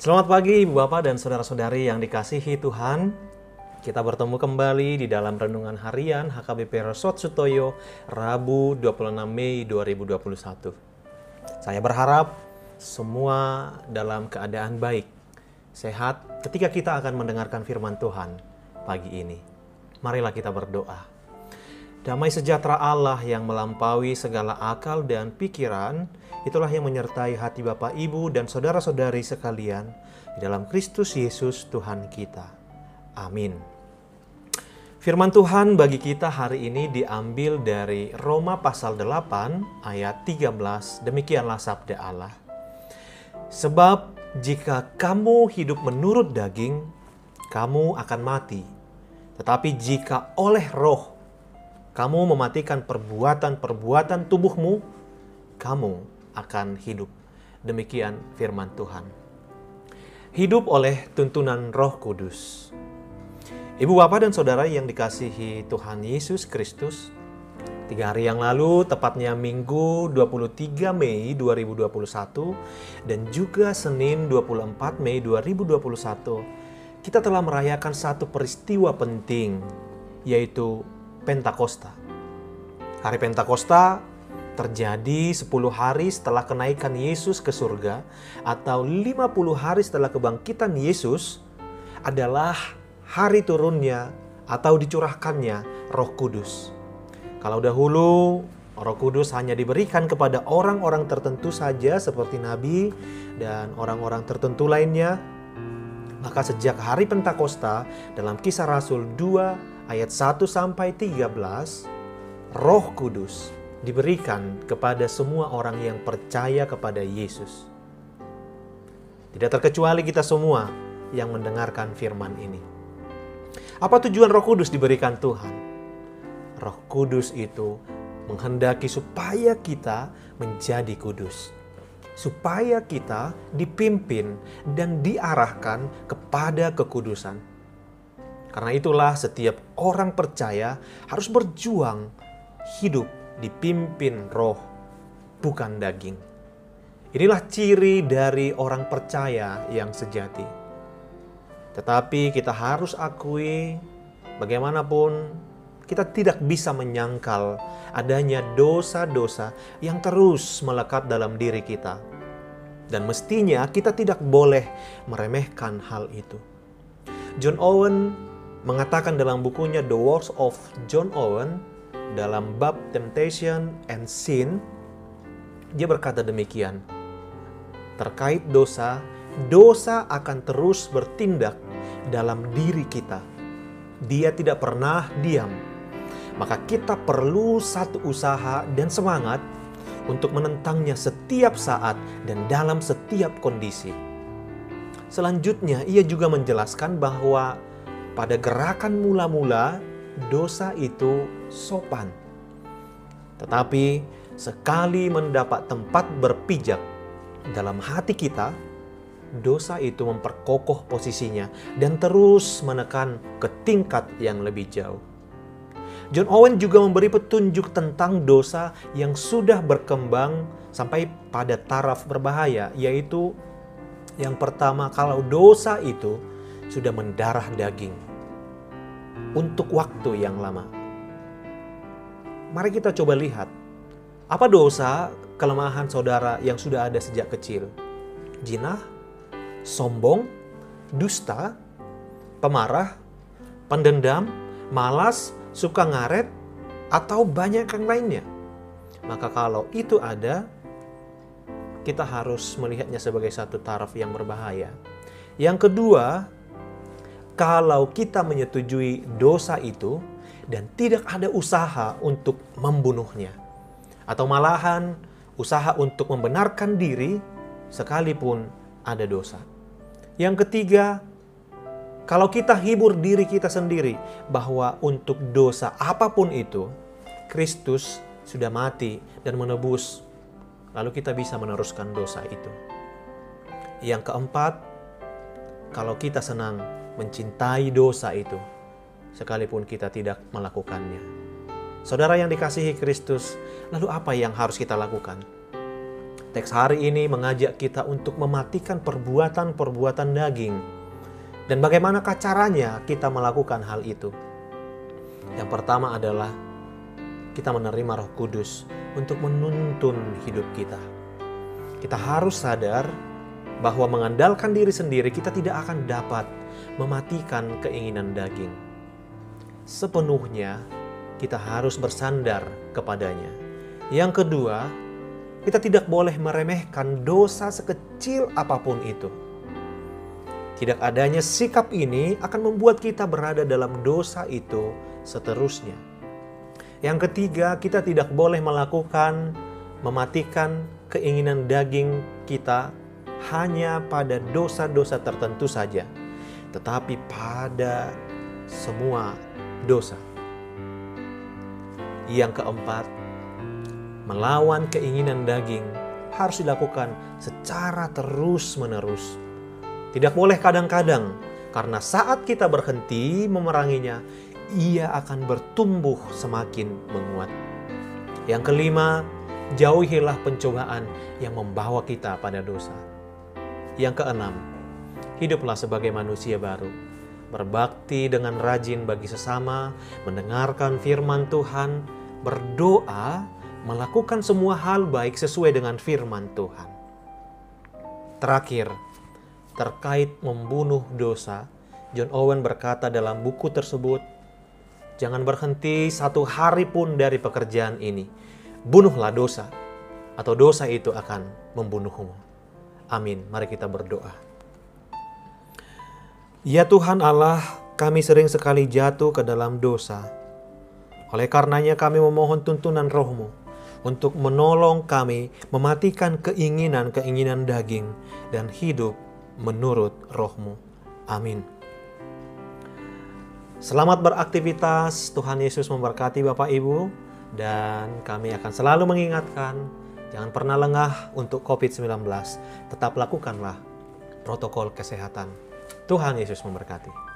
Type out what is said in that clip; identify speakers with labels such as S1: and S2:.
S1: Selamat pagi Ibu Bapak dan Saudara-saudari yang dikasihi Tuhan. Kita bertemu kembali di dalam Renungan Harian HKBP Resort Sutoyo, Rabu 26 Mei 2021. Saya berharap semua dalam keadaan baik, sehat ketika kita akan mendengarkan firman Tuhan pagi ini. Marilah kita berdoa. Damai sejahtera Allah yang melampaui segala akal dan pikiran, itulah yang menyertai hati Bapak, Ibu, dan saudara-saudari sekalian di dalam Kristus Yesus Tuhan kita. Amin. Firman Tuhan bagi kita hari ini diambil dari Roma pasal 8 ayat 13. Demikianlah sabda Allah. Sebab jika kamu hidup menurut daging, kamu akan mati. Tetapi jika oleh roh kamu mematikan perbuatan-perbuatan tubuhmu, kamu akan hidup. Demikian firman Tuhan. Hidup oleh tuntunan Roh Kudus. Ibu, Bapak, dan Saudara yang dikasihi Tuhan Yesus Kristus, 3 hari yang lalu, tepatnya Minggu 23 Mei 2021 dan juga Senin 24 Mei 2021, kita telah merayakan satu peristiwa penting, yaitu Pentakosta. Hari Pentakosta terjadi 10 hari setelah kenaikan Yesus ke surga atau 50 hari setelah kebangkitan Yesus adalah hari turunnya atau dicurahkannya Roh Kudus. Kalau dahulu Roh Kudus hanya diberikan kepada orang-orang tertentu saja seperti nabi dan orang-orang tertentu lainnya, maka sejak hari Pentakosta dalam Kisah Rasul 2 ayat 1 sampai 13, Roh Kudus diberikan kepada semua orang yang percaya kepada Yesus. Tidak terkecuali kita semua yang mendengarkan firman ini. Apa tujuan Roh Kudus diberikan Tuhan? Roh Kudus itu menghendaki supaya kita menjadi kudus. Supaya kita dipimpin dan diarahkan kepada kekudusan. Karena itulah setiap orang percaya harus berjuang hidup dipimpin roh, bukan daging. Inilah ciri dari orang percaya yang sejati. Tetapi kita harus akui, bagaimanapun kita tidak bisa menyangkal adanya dosa-dosa yang terus melekat dalam diri kita. Dan mestinya kita tidak boleh meremehkan hal itu. John Owen mengatakan dalam bukunya The Works of John Owen dalam bab Temptation and Sin, dia berkata demikian. Terkait dosa, dosa akan terus bertindak dalam diri kita. Dia tidak pernah diam. Maka kita perlu satu usaha dan semangat untuk menentangnya setiap saat dan dalam setiap kondisi. Selanjutnya, ia juga menjelaskan bahwa pada gerakan mula-mula, dosa itu sopan. Tetapi sekali mendapat tempat berpijak dalam hati kita, dosa itu memperkokoh posisinya dan terus menekan ke tingkat yang lebih jauh. John Owen juga memberi petunjuk tentang dosa yang sudah berkembang sampai pada taraf berbahaya, yaitu yang pertama, kalau dosa itu sudah mendarah daging untuk waktu yang lama. Mari kita coba lihat, apa dosa kelemahan saudara yang sudah ada sejak kecil? Jinah, sombong, dusta, pemarah, pendendam, malas, suka ngaret, atau banyak yang lainnya. Maka kalau itu ada, kita harus melihatnya sebagai satu taraf yang berbahaya. Yang kedua, kalau kita menyetujui dosa itu dan tidak ada usaha untuk membunuhnya, atau malahan usaha untuk membenarkan diri sekalipun ada dosa. Yang ketiga, kalau kita hibur diri kita sendiri bahwa untuk dosa apapun itu, Kristus sudah mati dan menebus, lalu kita bisa meneruskan dosa itu. Yang keempat, kalau kita senang mencintai dosa itu, sekalipun kita tidak melakukannya. Saudara yang dikasihi Kristus, lalu apa yang harus kita lakukan? Teks hari ini mengajak kita untuk mematikan perbuatan-perbuatan daging. Dan bagaimanakah caranya kita melakukan hal itu? Yang pertama adalah kita menerima Roh Kudus untuk menuntun hidup kita. Kita harus sadar bahwa mengandalkan diri sendiri kita tidak akan dapat mematikan keinginan daging. Sepenuhnya kita harus bersandar kepadanya. Yang kedua, kita tidak boleh meremehkan dosa sekecil apapun itu. Tidak adanya sikap ini akan membuat kita berada dalam dosa itu seterusnya. Yang ketiga, kita tidak boleh mematikan keinginan daging kita hanya pada dosa-dosa tertentu saja, tetapi pada semua dosa. Yang keempat, melawan keinginan daging harus dilakukan secara terus-menerus. Tidak boleh kadang-kadang, karena saat kita berhenti memeranginya, ia akan bertumbuh semakin menguat. Yang kelima, jauhilah pencobaan yang membawa kita pada dosa. Yang keenam, hiduplah sebagai manusia baru. Berbakti dengan rajin bagi sesama, mendengarkan firman Tuhan, berdoa, melakukan semua hal baik sesuai dengan firman Tuhan. Terakhir, terkait membunuh dosa, John Owen berkata dalam buku tersebut, jangan berhenti satu hari pun dari pekerjaan ini. Bunuhlah dosa, atau dosa itu akan membunuhmu. Amin. Mari kita berdoa. Ya Tuhan Allah, kami sering sekali jatuh ke dalam dosa. Oleh karenanya kami memohon tuntunan Roh-Mu untuk menolong kami mematikan keinginan-keinginan daging dan hidup menurut Roh-Mu. Amin. Selamat beraktivitas, Tuhan Yesus memberkati Bapak Ibu, dan kami akan selalu mengingatkan, jangan pernah lengah untuk COVID-19, tetap lakukanlah protokol kesehatan. Tuhan Yesus memberkati.